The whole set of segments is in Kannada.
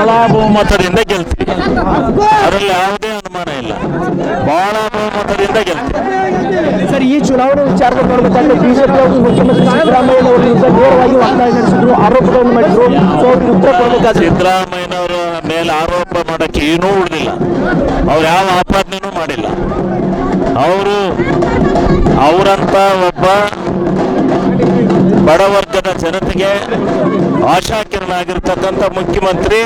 ಬಹಳ ಬಹುಮತದಿಂದ ಗೆಲ್ತೀವಿ, ಅದರಲ್ಲಿ ಯಾವುದೇ ಅನುಮಾನ ಇಲ್ಲ. ಬಹಳ ಬಹುಮತದಿಂದ ಗೆಲ್ತೀವಿ. ಸರ್, ಈ ಚುನಾವಣೆ ವಿಚಾರದಲ್ಲಿ ನೋಡಬೇಕಾದ್ರೆ ಬಿಜೆಪಿ ಅವರು ಮುಖ್ಯಮಂತ್ರಿ ಸಿದ್ದರಾಮಯ್ಯ ಅವರ ವಿರುದ್ಧ ನೇರವಾಗಿ ವಾಗ್ದಾಳಿ ನಡೆಸಿದ್ರು, ಆರೋಪಗಳನ್ನು ಮಾಡಿದ್ರು. ಸೊ ಅವ್ರಿಗೆ ಉತ್ತರ ಕೊಡಬೇಕಾದ್ರೆ ಸಿದ್ದರಾಮಯ್ಯನವರ ಮೇಲೆ ಆರೋಪ ಮಾಡಕ್ಕೆ ಏನೂ ಉಳಿದಿಲ್ಲ. ಅವ್ರು ಯಾವ ಆಪಾದನೆನೂ ಮಾಡಿಲ್ಲ. ಅವರಂತ ಒಬ್ಬ ಬಡವರ್ಗದ ಜನತೆಗೆ ಆಶಾಕಿರಣ ಆಗಿರ್ತಕ್ಕಂಥ ಮುಖ್ಯಮಂತ್ರಿ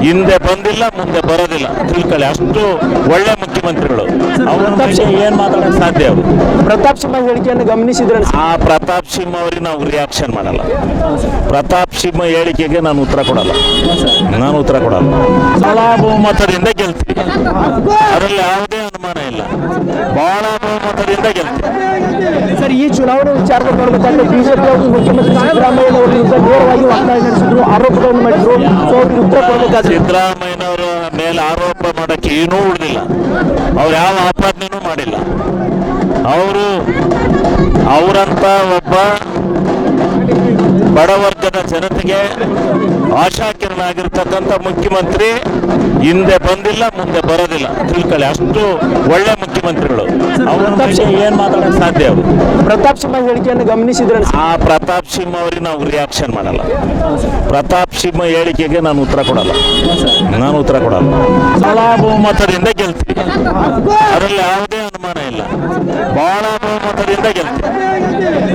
ಹಿಂದೆ ಬಂದಿಲ್ಲ, ಮುಂದೆ ಬರೋದಿಲ್ಲ. ತಿಳ್ಕೊಳ್ಳಿ, ಅಷ್ಟು ಒಳ್ಳೆ ಮುಖ್ಯಮಂತ್ರಿಗಳು. ಅವ್ರ ಬಗ್ಗೆ ಏನ್ ಮಾತಾಡಕ್ ಸಾಧ್ಯ? ಅವರು ಪ್ರತಾಪ್ ಸಿಂಹ ಹೇಳಿಕೆಯನ್ನು ಗಮನಿಸಿದ್ರೆ ಆ ಪ್ರತಾಪ್ ಸಿಂಹ ಅವ್ರಿಗೆ ನಾವು ರಿಯಾಕ್ಷನ್ ಮಾಡಲ್ಲ. ಪ್ರತಾಪ್ ಸಿಂಹ ಹೇಳಿಕೆಗೆ ನಾನು ಉತ್ತರ ಕೊಡಲ್ಲ. ಬಹಳ ಬಹುಮತದಿಂದ ಗೆಲ್ತೀವಿ, ಅದರಲ್ಲಿ ಯಾವುದೇ ಅನುಮಾನ ಇಲ್ಲ. ಬಹಳ ಬಹುಮತದಿಂದ ಗೆಲ್ತೀವಿ. ಸರ್, ಈ ಚುನಾವಣೆ ವಿಚಾರದಲ್ಲಿ ನೋಡಬೇಕಾದ್ರೆ ಬಿಜೆಪಿ ಅವರು ಮುಖ್ಯಮಂತ್ರಿ ಸಿದ್ದರಾಮಯ್ಯ ಅವರ ವಿರುದ್ಧ ನೇರವಾಗಿ ವಾಗ್ದಾಳಿ ನಡೆಸಿದ್ರು, ಆರೋಪಗಳನ್ನು ಮಾಡಿದ್ರು. ಸೊ ಅವ್ರಿಗೆ ಉತ್ತರ ಕೊಡಬೇಕಾದ್ರೆ ಸಿದ್ದರಾಮಯ್ಯನವರ ಮೇಲೆ ಆರೋಪ ಮಾಡಕ್ಕೆ ಏನೂ ಉಳಿದಿಲ್ಲ. ಅವ್ರು ಯಾವ ಆಪಾದನೆನೂ ಮಾಡಿಲ್ಲ. ಅವರಂತ ಒಬ್ಬ ಬಡವರ್ಗದ ಜನತೆಗೆ ಆಶಾಕಿರಣ ಆಗಿರ್ತಕ್ಕಂಥ ಮುಖ್ಯಮಂತ್ರಿ ಹಿಂದೆ ಬಂದಿಲ್ಲ, ಮುಂದೆ ಬರೋದಿಲ್ಲ. ತಿಳ್ಕೊಳ್ಳಿ, ಅಷ್ಟು ಒಳ್ಳೆ ಮುಖ್ಯಮಂತ್ರಿಗಳು. ಅವ್ರ ಬಗ್ಗೆ ಏನ್ ಮಾತಾಡಕ್ ಸಾಧ್ಯ? ಅವರು ಪ್ರತಾಪ್ ಸಿಂಹ ಹೇಳಿಕೆಯನ್ನು ಗಮನಿಸಿದ್ರೆ ಆ ಪ್ರತಾಪ್ ಸಿಂಹ ಅವ್ರಿಗೆ ನಾವು ರಿಯಾಕ್ಷನ್ ಮಾಡಲ್ಲ. ಪ್ರತಾಪ್ ಸಿಂಹ ಹೇಳಿಕೆಗೆ ನಾನು ಉತ್ತರ ಕೊಡಲ್ಲ. ಬಹಳ ಬಹುಮತದಿಂದ ಗೆಲ್ತೀವಿ, ಅದರಲ್ಲಿ ಯಾವುದೇ ಅನುಮಾನ ಇಲ್ಲ. ಬಹಳ ಬಹುಮತದಿಂದ ಗೆಲ್ತೀವಿ.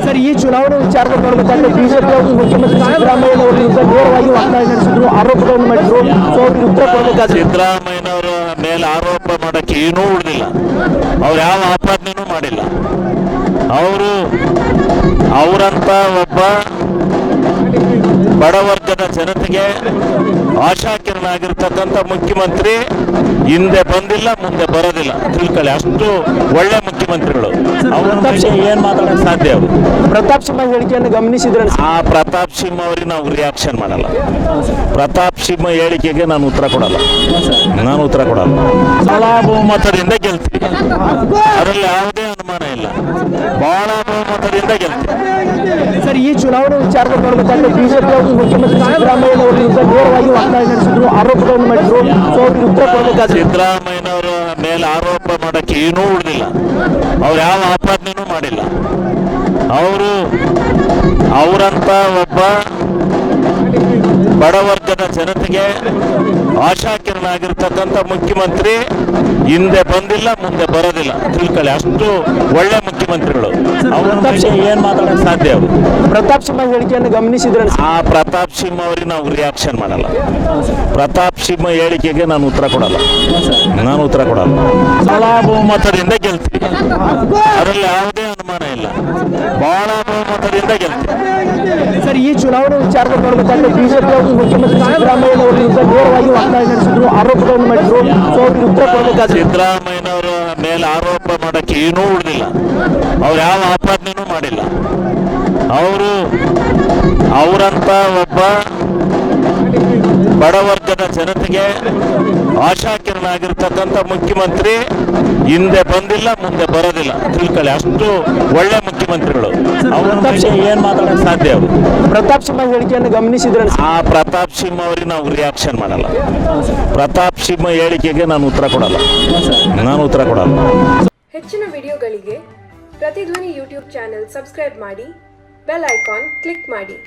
ಸರ್, ಈ ಚುನಾವಣೆ ವಿಚಾರದಲ್ಲಿ ನೋಡಬೇಕಾದ್ರೆ ಬಿಜೆಪಿ ಅವರು ಮುಖ್ಯಮಂತ್ರಿ ಸಿದ್ದರಾಮಯ್ಯ ಅವರ ವಿರುದ್ಧ ನೇರವಾಗಿ ವಾಗ್ದಾಳಿ ನಡೆಸಿದ್ರು, ಆರೋಪಗಳನ್ನು ಮಾಡಿದ್ರು. ಸೊ ಅವ್ರಿಗೆ ಉತ್ತರ ಕೊಡಬೇಕಾದ್ರೆ ಸಿದ್ದರಾಮಯ್ಯನವರ ಮೇಲೆ ಆರೋಪ ಮಾಡಕ್ಕೆ ಏನೂ ಉಳಿದಿಲ್ಲ. ಅವ್ರು ಯಾವ ಆಪಾದನೆನೂ ಮಾಡಿಲ್ಲ. ಅವರಂತ ಒಬ್ಬ ಬಡವರ್ಗದ ಜನತೆಗೆ ಆಶಾಕಿರಣ ಆಗಿರ್ತಕ್ಕಂಥ ಮುಖ್ಯಮಂತ್ರಿ ಹಿಂದೆ ಬಂದಿಲ್ಲ, ಮುಂದೆ ಬರೋದಿಲ್ಲ. ತಿಳ್ಕೊಳ್ಳಿ, ಅಷ್ಟು ಒಳ್ಳೆ ಮುಖ್ಯಮಂತ್ರಿಗಳು. ಅವ್ರ ಬಗ್ಗೆ ಏನ್ ಮಾತಾಡಕ್ ಸಾಧ್ಯ? ಅವರು ಪ್ರತಾಪ್ ಸಿಂಹ ಹೇಳಿಕೆಯನ್ನು ಗಮನಿಸಿದ್ರೆ ಆ ಪ್ರತಾಪ್ ಸಿಂಹ ಅವ್ರಿಗೆ ನಾವು ರಿಯಾಕ್ಷನ್ ಮಾಡಲ್ಲ. ಪ್ರತಾಪ್ ಸಿಂಹ ಹೇಳಿಕೆಗೆ ನಾನು ಉತ್ತರ ಕೊಡಲ್ಲ. ಬಹಳ ಬಹುಮತದಿಂದ ಗೆಲ್ತೀವಿ, ಅದರಲ್ಲಿ ಯಾವುದೇ ಅನುಮಾನ ಇಲ್ಲ. ಬಹಳ ಬಹುಮತದಿಂದ ಗೆಲ್ತೀವಿ. ಸರ್, ಈ ಚುನಾವಣೆ ವಿಚಾರದಲ್ಲಿ ನೋಡಬೇಕಾದ್ರೆ ಬಿಜೆಪಿ ಅವರು ಮುಖ್ಯಮಂತ್ರಿ ಸಿದ್ದರಾಮಯ್ಯ ಅವರ ವಿರುದ್ಧ ನೇರವಾಗಿ ವಾಗ್ದಾಳಿ ನಡೆಸಿದ್ರು, ಆರೋಪಗಳನ್ನು ಮಾಡಿದ್ರು. ಸೊ ಅವ್ರಿಗೆ ಉತ್ತರ ಕೊಡಬೇಕಾದ್ರೆ ಸಿದ್ದರಾಮಯ್ಯನವರ ಮೇಲೆ ಆರೋಪ ಮಾಡಕ್ಕೆ ಏನೂ ಉಳಿದಿಲ್ಲ. ಅವ್ರು ಯಾವ ಆಪಾದನೆನೂ ಮಾಡಿಲ್ಲ. ಅವರಂತ ಒಬ್ಬ ಬಡವರ್ಗದ ಜನತೆಗೆ ಆಶಾಕಿರಣ ಆಗಿರ್ತಕ್ಕಂಥ ಮುಖ್ಯಮಂತ್ರಿ ಹಿಂದೆ ಬಂದಿಲ್ಲ, ಮುಂದೆ ಬರೋದಿಲ್ಲ. ತಿಳ್ಕೊಳ್ಳಿ, ಅಷ್ಟು ಒಳ್ಳೆ ಮುಖ್ಯಮಂತ್ರಿಗಳು. ಅವ್ರ ಬಗ್ಗೆ ಏನ್ ಮಾತಾಡಕ್ ಸಾಧ್ಯ? ಅವರು ಪ್ರತಾಪ್ ಸಿಂಹ ಹೇಳಿಕೆಯನ್ನು ಗಮನಿಸಿದ್ರೆ ಆ ಪ್ರತಾಪ್ ಸಿಂಹ ಅವ್ರಿಗೆ ನಾವು ರಿಯಾಕ್ಷನ್ ಮಾಡಲ್ಲ. ಪ್ರತಾಪ್ ಸಿಂಹ ಹೇಳಿಕೆಗೆ ನಾನು ಉತ್ತರ ಕೊಡಲ್ಲ. ಬಹಳ ಬಹುಮತದಿಂದ ಗೆಲ್ತೀವಿ, ಅದರಲ್ಲಿ ಯಾವುದೇ ಅನುಮಾನ ಇಲ್ಲ. ಬಹಳ ಬಹುಮತದಿಂದ ಗೆಲ್ತೀವಿ. ಸರ್, ಈ ಚುನಾವಣೆ ವಿಚಾರದಲ್ಲಿ ನೋಡಬೇಕಾದ್ರೆ ಬಿಜೆಪಿ ಅವರು ಮುಖ್ಯಮಂತ್ರಿ ಸಿದ್ದರಾಮಯ್ಯ ಅವರ ವಿರುದ್ಧ ನೇರವಾಗಿ ವಾಗ್ದಾಳಿ ನಡೆಸಿದ್ರು, ಆರೋಪಗಳನ್ನು ಮಾಡಿದ್ರು. ಸೊ ಅವ್ರಿಗೆ ಉತ್ತರ ಕೊಡಬೇಕಾದ್ರೆ ಸಿದ್ದರಾಮಯ್ಯನವರ ಮೇಲೆ ಆರೋಪ ಮಾಡಕ್ಕೆ ಏನೂ ಉಳಿದಿಲ್ಲ. ಅವ್ರು ಯಾವ ಆಪಾದನೆನೂ ಮಾಡಿಲ್ಲ. ಅವರಂತ ಒಬ್ಬ ಬಡವರ್ಗದ ಜನತೆಗೆ ಆಶಾಕಿರಣ ಆಗಿರ್ತಕ್ಕಂಥ ಮುಖ್ಯಮಂತ್ರಿ ಹಿಂದೆ ಬಂದಿಲ್ಲ, ಮುಂದೆ ಬರೋದಿಲ್ಲ. ತಿಳ್ಕೊಳ್ಳಿ, ಅಷ್ಟು ಒಳ್ಳೆ ಮುಖ್ಯಮಂತ್ರಿಗಳು. ಅವ್ರ ಬಗ್ಗೆ ಏನ್ ಮಾತಾಡಕ್ ಸಾಧ್ಯ? ಅವರು ಪ್ರತಾಪ್ ಸಿಂಹ ಹೇಳಿಕೆಯನ್ನು ಗಮನಿಸಿದ್ರೆ ಆ ಪ್ರತಾಪ್ ಸಿಂಹ ಅವ್ರಿಗೆ ನಾವು ರಿಯಾಕ್ಷನ್ ಮಾಡಲ್ಲ. ಪ್ರತಾಪ್ ಸಿಂಹ ಹೇಳಿಕೆಗೆ ನಾನು ಉತ್ತರ ಕೊಡಲ್ಲ. ಹೆಚ್ಚಿನ ವಿಡಿಯೋಗಳಿಗೆ ಪ್ರತಿಧ್ವನಿ ಯೂಟ್ಯೂಬ್ ಚಾನೆಲ್ ಸಬ್ಸ್ಕ್ರೈಬ್ ಮಾಡಿ, ಬೆಲ್ ಐಕಾನ್ ಕ್ಲಿಕ್ ಮಾಡಿ.